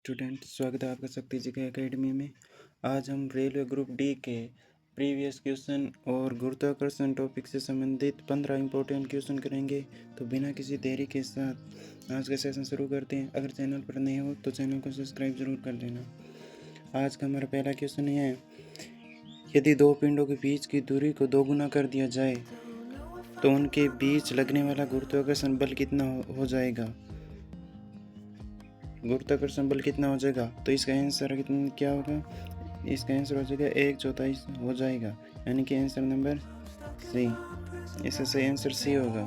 Student, स्वागत है आपका शक्ति जी के एकेडमी में। आज हम रेलवे ग्रुप डी के प्रीवियस क्वेश्चन और गुरुत्वाकर्षण टॉपिक से संबंधित 15 इंपॉर्टेंट क्वेश्चन करेंगे। तो बिना किसी देरी के साथ आज का सेशन शुरू करते हैं। अगर चैनल पर नए हो तो चैनल को सब्सक्राइब जरूर कर देना। आज का हमारा पहला क्वेश्चन है, यदि दो पिंडों के बीच की दूरी को दोगुना कर दिया जाए तो उनके बीच लगने वाला गुरुत्वाकर्षण बल कितना हो जाएगा। गुरुत्वाकर्षण बल कितना हो जाएगा? तो इसका आंसर क्या होगा? इसका आंसर हो जाएगा 1/4 हो जाएगा, यानी कि आंसर नंबर सी। इसका सही आंसर सी होगा।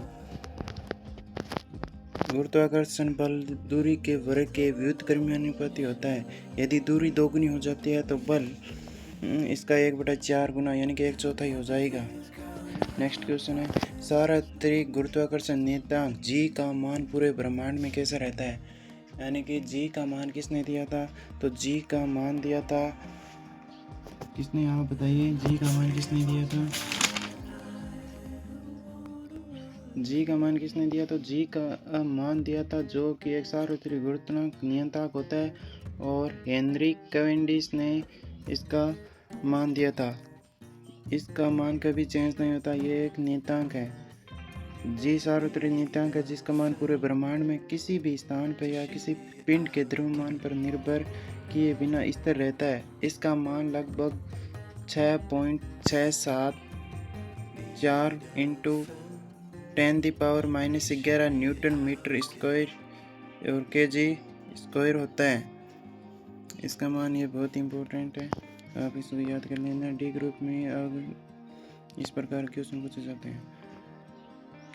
गुरुत्वाकर्षण बल दूरी के वर्ग के व्युत्क्रमानुपाती होता है। यदि दूरी दोगुनी हो जाती है तो बल इसका 1/4 गुना यानी कि 1/4 हो जाएगा। नेक्स्ट क्वेश्चन है, सार्वत्रिक गुरुत्वाकर्षण नियतांक जी का मान पूरे ब्रह्मांड में कैसा रहता है? यानी कि जी का मान किसने दिया था? तो जी का मान दिया था किसने? आप बताइए, जी का मान किसने दिया था? जी का मान किसने दिया? तो जी का मान दिया था जो कि एक सार्वत्रिक गुरुत्वाकर्षण नियतांक होता है, और हेनरी कैवेंडिश ने इसका मान दिया था। इसका मान कभी चेंज नहीं होता, ये एक नियतांक है। जी सार्वत्रिक नियतांक है जिसका मान पूरे ब्रह्मांड में किसी भी स्थान पर या किसी पिंड के द्रव्यमान पर निर्भर किए बिना स्थिर रहता है। इसका मान लगभग 6.674 इंटू 10⁻⁻11 न्यूटन मीटर स्क्वायर और केजी स्क्वायर होता है। इसका मान ये बहुत इंपॉर्टेंट है, आप इसको याद कर लेना। डी ग्रुप में अब इस प्रकार क्वेश्चन पूछे जाते हैं।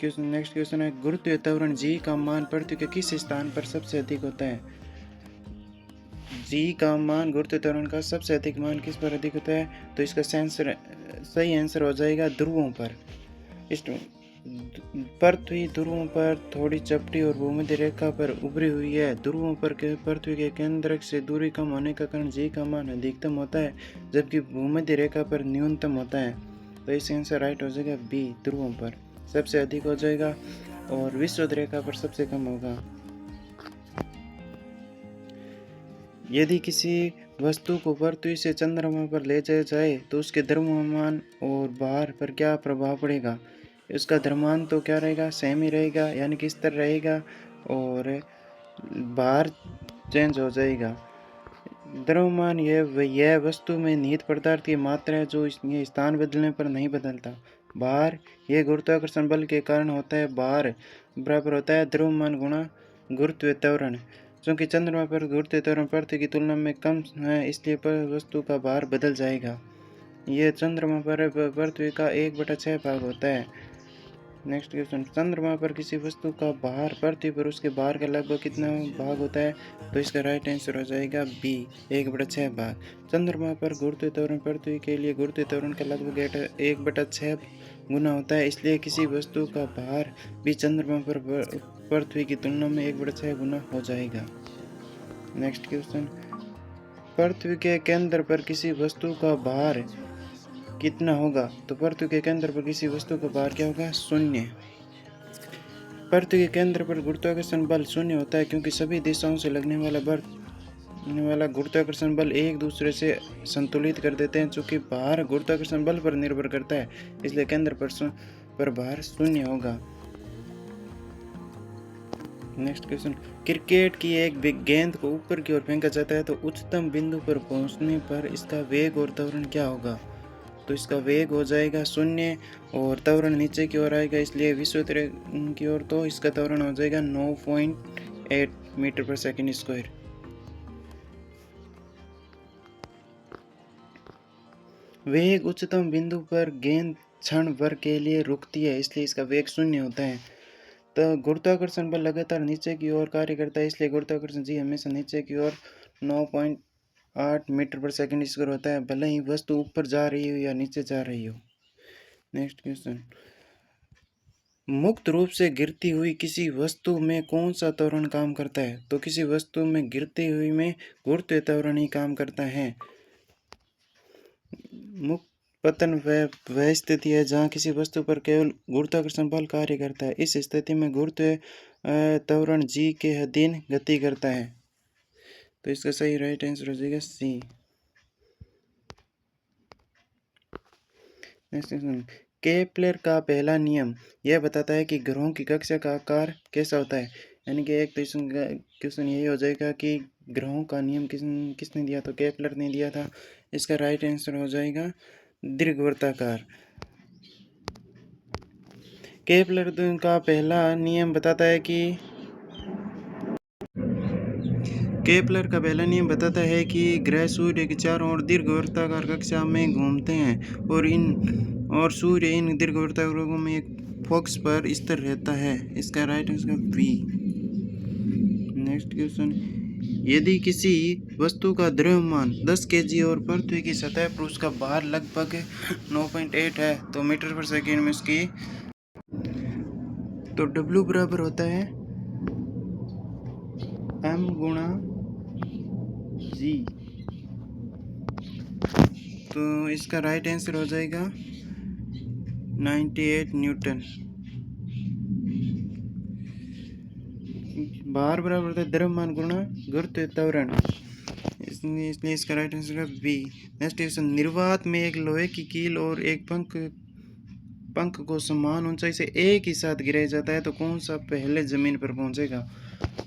क्वेश्चन नेक्स्ट क्वेश्चन है, गुरुत्वीय त्वरण जी का मान पृथ्वी के किस स्थान पर सबसे अधिक होता है? जी का मान गुरुत्वीय त्वरण का सबसे अधिक मान किस पर अधिक होता है? तो इसका सही आंसर हो जाएगा ध्रुवों पर। इस पृथ्वी ध्रुवों पर थोड़ी चपटी और भूमध्य रेखा पर उभरी हुई है। ध्रुवों पर पृथ्वी के केंद्र से दूरी कम होने का कारण जी का मान अधिकतम होता है, जबकि भूमध्य रेखा पर न्यूनतम होता है। तो इसका आंसर राइट हो जाएगा बी, ध्रुवों पर सबसे अधिक हो जाएगा और विषुवत रेखा पर सबसे कम होगा। यदि किसी वस्तु को पृथ्वी से चंद्रमा पर ले जाया जाए तो उसके द्रव्यमान और भार पर क्या प्रभाव पड़ेगा? उसका द्रव्यमान तो क्या रहेगा? सेम ही रहेगा, यानी कि स्थिर रहेगा, और भार चेंज हो जाएगा। द्रव्यमान यह वस्तु में निहित पदार्थ की मात्रा है जो ये स्थान बदलने पर नहीं बदलता। भार यह गुरुत्वाकर्षण बल के कारण होता है। भार बराबर होता है द्रव्यमान गुणा गुरुत्वीय त्वरण। क्योंकि चंद्रमा पर गुरुत्वीय त्वरण पृथ्वी की तुलना में कम है, इसलिए वस्तु का भार बदल जाएगा। यह चंद्रमा पर पृथ्वी का 1/6 भाग होता है। नेक्स्ट क्वेश्चन, चंद्रमा पर किसी वस्तु का भार पृथ्वी पर उसके भार का लगभग कितना भाग होता है? तो इसका राइट आंसर हो जाएगा बी, 1/6 भाग। चंद्रमा पर गुरुत्वीय त्वरण पृथ्वी के लिए गुरुत्वीय त्वरण का लगभग 1/6 गुना होता है, इसलिए किसी वस्तु का भार भी चंद्रमा पर पृथ्वी की तुलना में 1/6 गुना हो जाएगा। नेक्स्ट क्वेश्चन, पृथ्वी के केंद्र पर किसी वस्तु का भार कितना होगा? तो पृथ्वी के केंद्र पर किसी वस्तु का भार क्या होगा? 0। पृथ्वी के केंद्र पर गुरुत्वाकर्षण बल 0 होता है, क्योंकि सभी दिशाओं से लगने वाला गुरुत्वाकर्षण बल एक दूसरे से संतुलित कर देते हैं। चूंकि भार गुरुत्वाकर्षण बल पर निर्भर करता है, इसलिए केंद्र पर भार 0 होगा। नेक्स्ट क्वेश्चन, क्रिकेट की एक गेंद को ऊपर की ओर फेंका जाता है तो उच्चतम बिंदु पर पहुंचने पर इसका वेग और त्वरण क्या होगा? तो इसका वेग हो जाएगा 0 और त्वरण नीचे की ओर आएगा, इसलिए विषुवत की ओर, तो इसका त्वरण हो जाएगा 9.8 मीटर पर सेकंड स्क्वायर। वेग उच्चतम बिंदु पर गेंद क्षण भर के लिए रुकती है, इसलिए इसका वेग 0 होता है। तो गुरुत्वाकर्षण बल लगातार नीचे की ओर कार्य करता है, इसलिए गुरुत्वाकर्षण जी हमेशा नीचे की ओर 9.8 मीटर पर सेकंड स्क्वायर होता है, भले ही वस्तु ऊपर जा रही हो या नीचे जा रही हो। नेक्स्ट क्वेश्चन, मुक्त रूप से गिरती हुई किसी वस्तु में कौन सा त्वरण काम करता है? तो किसी वस्तु में गिरती हुई में गुरुत्वीय त्वरण ही काम करता है। मुक्त पतन वह स्थिति है जहाँ किसी वस्तु पर केवल गुरुत्वाकर्षण बल कार्य करता है। इस स्थिति में गुरुत्वीय त्वरण जी के अधीन गति करता है। तो इसका सही राइट आंसर हो जाएगा सी। नेक्स्ट क्वेश्चन, केपलर का पहला नियम यह बताता है कि ग्रहों की कक्षा का आकार कैसा होता है। यानी कि एक क्वेश्चन यही हो जाएगा कि ग्रहों का नियम किसने दिया, तो केपलर ने दिया था। इसका राइट आंसर हो जाएगा दीर्घवृत्ताकार। केपलर का पहला नियम बताता है कि ग्रह सूर्य के चारों ओर दीर्घवृत्ताकार कक्षा में घूमते हैं और सूर्य इन दीर्घवृत्ताकारों में एक फोकस पर स्थिर रहता है। इसका right answer B. Next question, यदि किसी वस्तु का द्रव्यमान 10 केजी और पृथ्वी की सतह पर उसका भार लगभग 9.8 है तो मीटर पर सेकेंड में उसकी तो W बराबर होता है m गुणा जी। तो इसका राइट आंसर हो जाएगा 98 न्यूटन। भार बराबर होता है द्रव्यमान गुणा गुरुत्व त्वरण, इसलिए इसका राइट आंसर है बी। नेक्स्ट क्वेश्चन, निर्वात में एक लोहे की कील और एक पंख को समान ऊंचाई से एक ही साथ गिराया जाता है तो कौन सा पहले जमीन पर पहुंचेगा।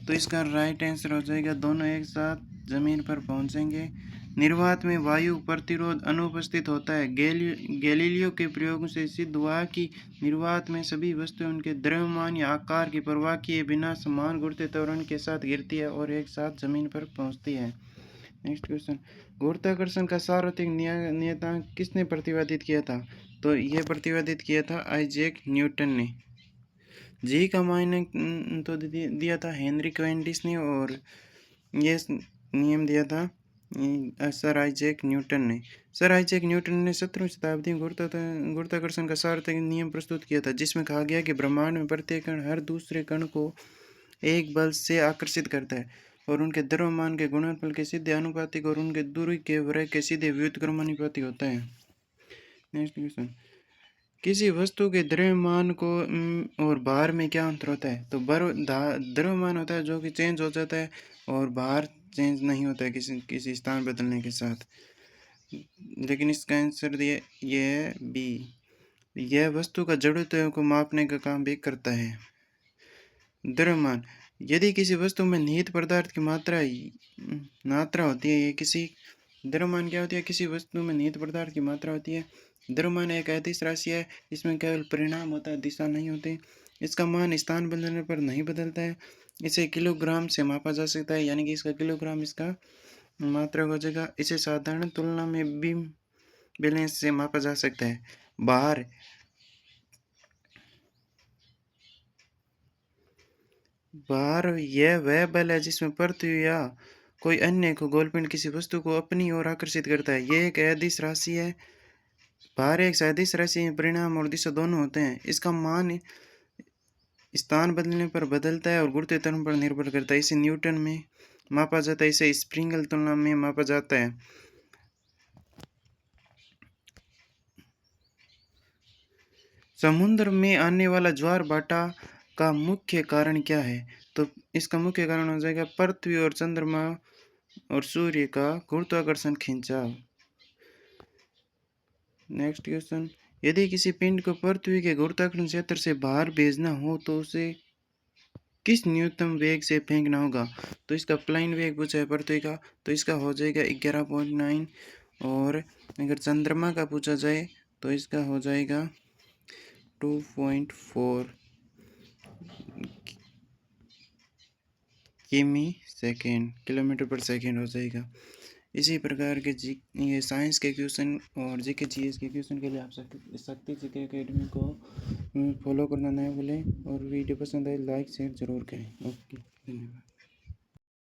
तो इसका राइट आंसर हो जाएगा दोनों एक साथ जमीन पर पहुंचेंगे। निर्वात में वायु प्रतिरोध अनुपस्थित होता है। गैलीलियो के प्रयोग से सिद्ध हुआ कि निर्वात में सभी वस्तुएं उनके द्रव्यमान या आकार की परवाह किए बिना समान गुरुत्व त्वरण के साथ गिरती है और एक साथ जमीन पर पहुंचती है। नेक्स्ट क्वेश्चन, गुरुत्वाकर्षण का सार्वत्रिक नियतांक किसने प्रतिपादित किया था। तो यह प्रतिपादित किया था आइजैक न्यूटन ने। जी का मायने तो दिया था हेनरी क्वेंटिस ने और ये नियम दिया था सर आइजैक न्यूटन ने। सर आइजैक न्यूटन ने 17वीं शताब्दी में गुरुत्वाकर्षण का सार्वत्रिक नियम प्रस्तुत किया था जिसमें कहा गया कि ब्रह्मांड में प्रत्येक कण हर दूसरे कण को एक बल से आकर्षित करता है और उनके द्रव्यमान के गुणनफल के सीधे आनुपातिक और उनके दूरी के वर्ग के सीधे व्युत्क्रमानुपाती होता है। नेक्स्ट क्वेश्चन, किसी वस्तु के द्रव्यमान को और भार में क्या अंतर होता है। तो द्रव्यमान होता है जो कि चेंज हो जाता है और भार चेंज नहीं होता है किसी स्थान बदलने के साथ। लेकिन इसका आंसर ये है बी। यह वस्तु का जड़त्व को मापने का काम भी करता है। द्रव्यमान, यदि किसी वस्तु में निहित पदार्थ की मात्रा होती है, किसी द्रव्यमान क्या होती है, किसी वस्तु में निहित पदार्थ की मात्रा होती है। द्रव्यमान एक अदिश राशि है, इसमें केवल परिणाम होता है, दिशा नहीं होती। इसका मान स्थान बदलने पर नहीं बदलता है। इसे किलोग्राम से मापा जा सकता है, यानी कि इसका किलोग्राम इसका मात्रा हो जाएगा। इसे साधारण तुलना में बीम बैलेंस से मापा जा सकता है। भार यह वह बल है जिसमें पृथ्वी या कोई अन्य गोलपिंड किसी वस्तु को अपनी ओर आकर्षित करता है। यह एक अदिश राशि है। भार एक सदिश राशि में परिणाम और दिशा दोनों होते हैं। इसका मान स्थान बदलने पर बदलता है और गुरुत्व त्वरण पर निर्भर करता है। इसे न्यूटन में मापा जाता है, इसे स्प्रिंगल तुलना में मापा जाता है। समुद्र में आने वाला ज्वार भाटा का मुख्य कारण क्या है। तो इसका मुख्य कारण हो जाएगा पृथ्वी और चंद्रमा और सूर्य का गुरुत्वाकर्षण खिंचाव। नेक्स्ट क्वेश्चन, यदि किसी पिंड को पृथ्वी के गुरुत्वाकर्षण क्षेत्र से बाहर भेजना हो तो उसे किस न्यूनतम वेग से फेंकना होगा। तो इसका प्लाइन वेग पूछा है पृथ्वी का, तो इसका हो जाएगा 11.9 और अगर चंद्रमा का पूछा जाए तो इसका हो जाएगा 2.4 किलोमीटर पर सेकेंड हो जाएगा। इसी प्रकार के ये साइंस के क्वेश्चन और जीके जीएस के क्वेश्चन के लिए आप शक्ति जीके एकेडमी को फॉलो करना ना भूलें और वीडियो पसंद आए लाइक शेयर जरूर करें। ओके, धन्यवाद।